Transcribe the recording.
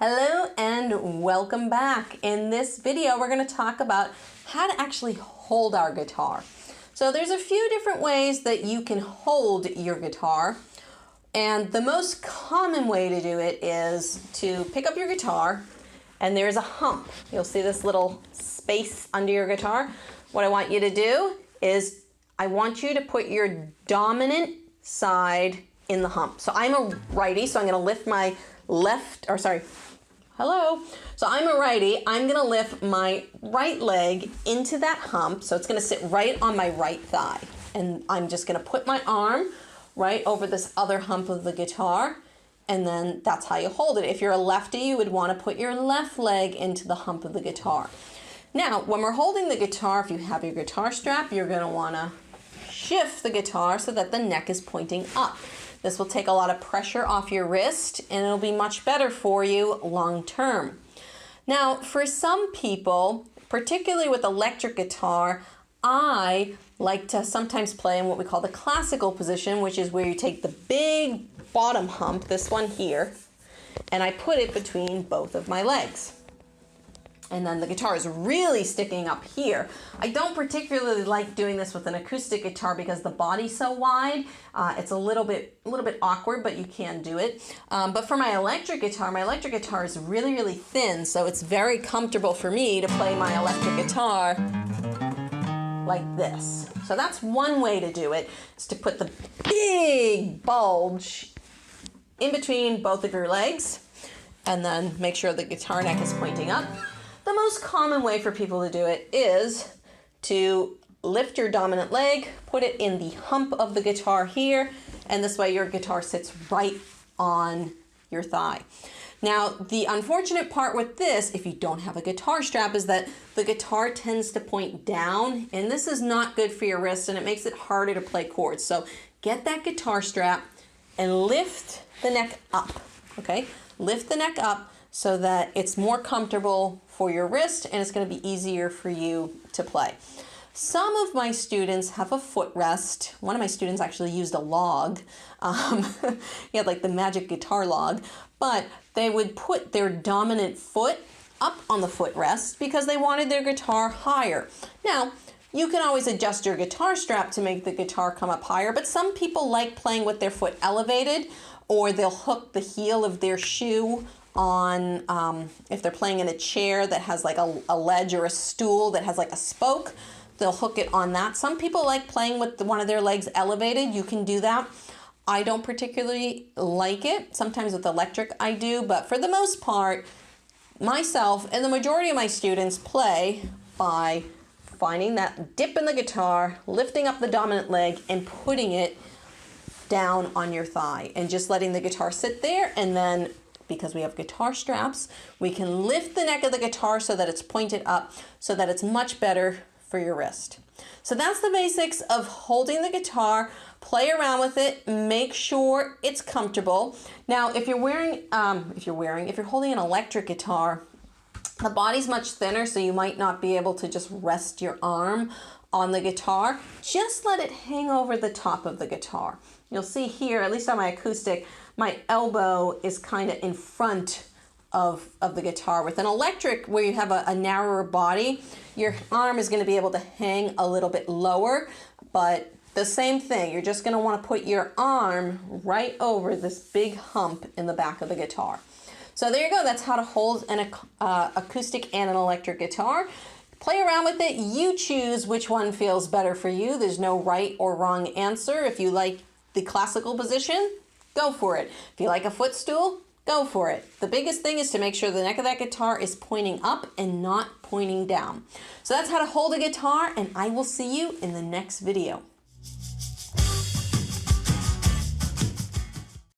Hello and welcome back. In this video, we're going to talk about how to actually hold our guitar. So there's a few different ways that you can hold your guitar. And the most common way to do it is to pick up your guitar and there's a hump. You'll see this little space under your guitar. What I want you to do is I want you to put your dominant side in the hump. So I'm a righty, so I'm going to lift my So I'm a righty. I'm going to lift my right leg into that hump. So it's going to sit right on my right thigh. And I'm just going to put my arm right over this other hump of the guitar. And then that's how you hold it. If you're a lefty, you would want to put your left leg into the hump of the guitar. Now, when we're holding the guitar, if you have your guitar strap, you're going to want to shift the guitar so that the neck is pointing up. This will take a lot of pressure off your wrist and it'll be much better for you long term. Now, for some people, particularly with electric guitar, I like to sometimes play in what we call the classical position, which is where you take the big bottom hump, this one here, and I put it between both of my legs. And then the guitar is really sticking up here. I don't particularly like doing this with an acoustic guitar because the body's so wide. It's a little bit awkward, but you can do it. But for my electric guitar is really, really thin, so it's very comfortable for me to play my electric guitar like this. So that's one way to do it, is to put the big bulge in between both of your legs, and then make sure the guitar neck is pointing up. The most common way for people to do it is to lift your dominant leg, put it in the hump of the guitar here, and this way your guitar sits right on your thigh. Now, the unfortunate part with this, if you don't have a guitar strap, is that the guitar tends to point down, and this is not good for your wrist, and it makes it harder to play chords. So get that guitar strap and lift the neck up, okay? Lift the neck up so that it's more comfortable for your wrist and it's going to be easier for you to play. Some of my students have a footrest. One of my students actually used a log. He had like the magic guitar log, but they would put their dominant foot up on the footrest because they wanted their guitar higher. Now, you can always adjust your guitar strap to make the guitar come up higher, but some people like playing with their foot elevated, or they'll hook the heel of their shoe on, if they're playing in a chair that has like a ledge, or a stool that has like a spoke, they'll hook it on that. Some people like playing with one of their legs elevated. You can do that. I don't particularly like it. Sometimes with electric I do, but for the most part, myself and the majority of my students play by finding that dip in the guitar, lifting up the dominant leg and putting it down on your thigh and just letting the guitar sit there. And then because we have guitar straps, we can lift the neck of the guitar so that it's pointed up, so that it's much better for your wrist. So that's the basics of holding the guitar. Play around with it, make sure it's comfortable. Now, if you're holding an electric guitar, the body's much thinner, so you might not be able to just rest your arm on the guitar. Just let it hang over the top of the guitar. You'll see here, at least on my acoustic, my elbow is kind of in front of the guitar. With an electric, where you have a narrower body, your arm is going to be able to hang a little bit lower, but the same thing, you're just going to want to put your arm right over this big hump in the back of the guitar. So there you go, that's how to hold an acoustic and an electric guitar. Play around with it, you choose which one feels better for you. There's no right or wrong answer. If you like the classical position, go for it. If you like a footstool, go for it. The biggest thing is to make sure the neck of that guitar is pointing up and not pointing down. So that's how to hold a guitar, and I will see you in the next video.